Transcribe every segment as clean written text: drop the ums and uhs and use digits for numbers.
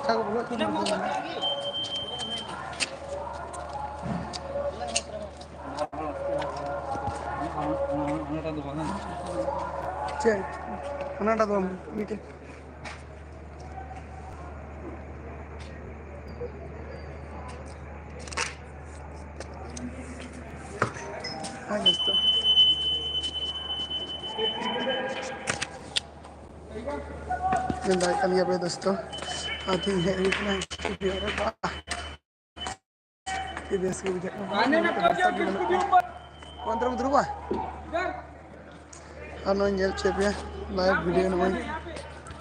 Kau belum tu mana? Cek, mana ada tu meeting? Ah, just tu. Yang kali apa dosto? Ating है इतना प्यारा बा ये देश के विजय आने ना कौन तरह उधर हुआ हाँ जेल चेपिया लाइव वीडियो ना वही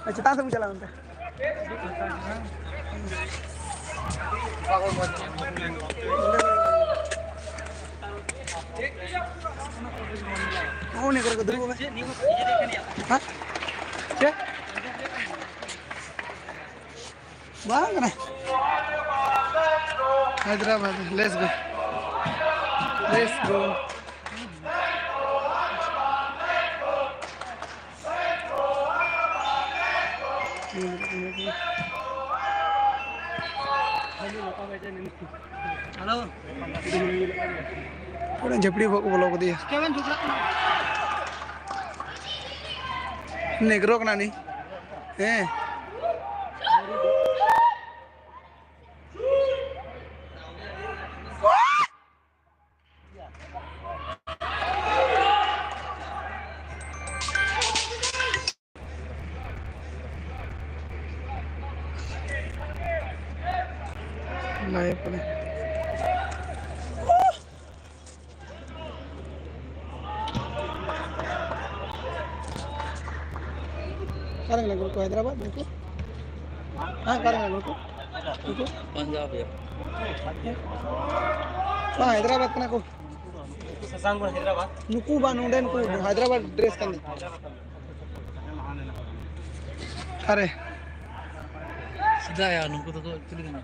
अच्छा तां से पूछा ला उनका oh ni kerja dulu kan? Hah? Cek? Bang kan? Hyderabad, let's go. Let's go. Halo. Udah jepri bawa bolok dia. Negro kena nih. Live nih. Sekarang lagi ke Hyderabad itu? Hah, sekarang lagi ke? Itu? Punjab ya. Wah, Hyderabad kena aku. Sasanggur Hyderabad. Nuku ba nunden ku Hyderabad dress kan. Are. Sudah ya nuku tu actually kan.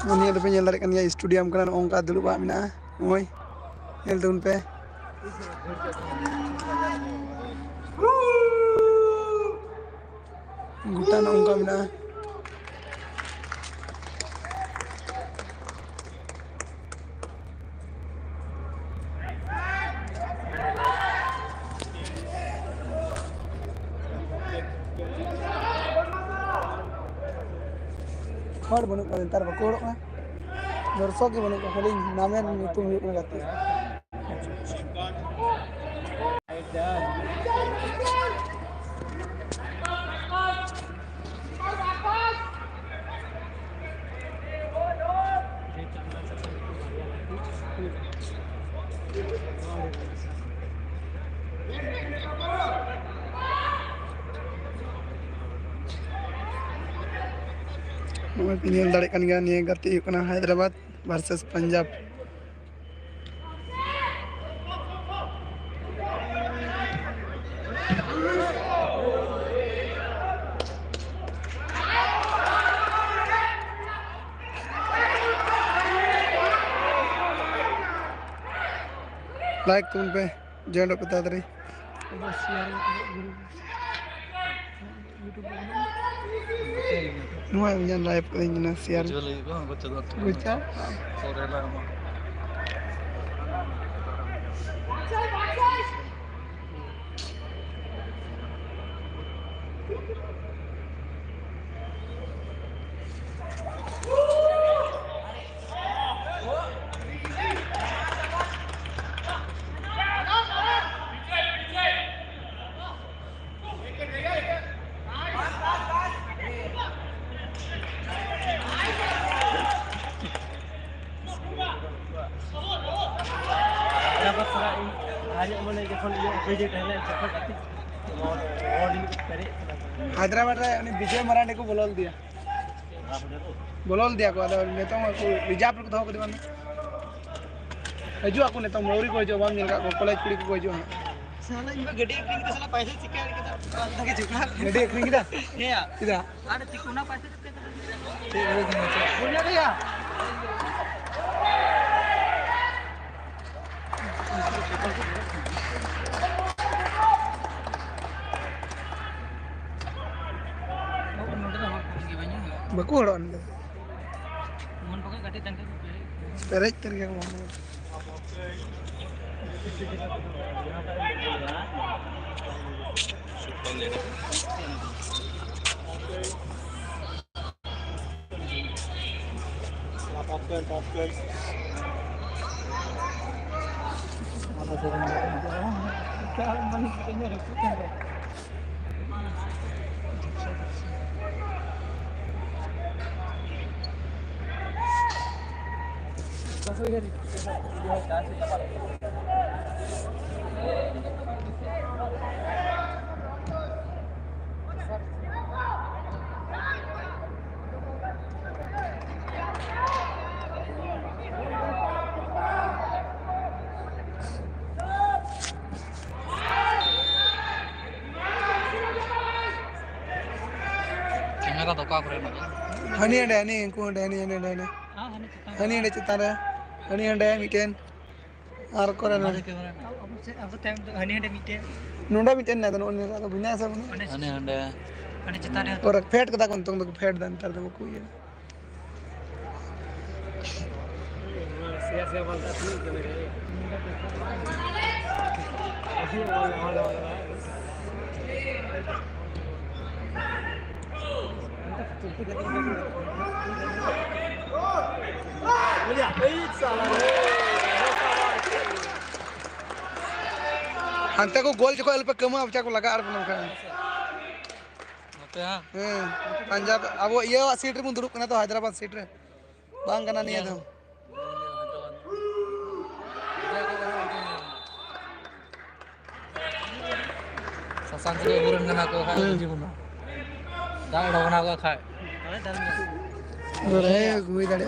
Ini ada penyel tarik kan ya studio kan ongkat dulu Pak Mina. Oi. Nyel tun pe. Gutan ongkat Mina. Hor banyak komentar berkorok kan. Bersok yang banyak kali namanya itu milik negatif. Nama pinjol dari kan gak nih gati kena Hyderabad versus Punjab. Like तुम पे जोड़ बता दे Nuai punya live kali ini siar. Baca. Hyderabad रे विजय मराठी को बोल दिया को नेता को रिजर्व को दो को हजू को नेता मौरी को हजू बाम कॉलेज कुड़ी को हजू साला इनका गड्डी एक्टिंग के साला पैसे चिक्का के तो के झुका गड्डी एक्टिंग किदा हे या किदा अरे चिकुना पैसे चिक्का ठीक है बोलना भैया baku orang tu. Mohon pakai kati tangkai. Perek terkaya kamu. Popcorn. Apa sih? Kalau manis kayaknya rebutan. Kamera to ka kore na. Hani ande ko ande ande. Hani ande chitara. Hani ande miten. Ar kore na. Abu time to hani ande miten. Nunda miten na to onne to bina sa bune. Hani ande. Hani chitara. Or fet kada kon tong to fet dan tar to ko ye. Sia balta tu ke mere. Hantar ko gol joko elpe kemu apa cakap laga arep nangkan. Apa ya? Punjab, abo iya seat re mundur kena to Hyderabad seat re. Bang kena ni ada. Sasang se burun kena ko khai jibuna. Dah dogna ko khai. Boleh, gue tadi.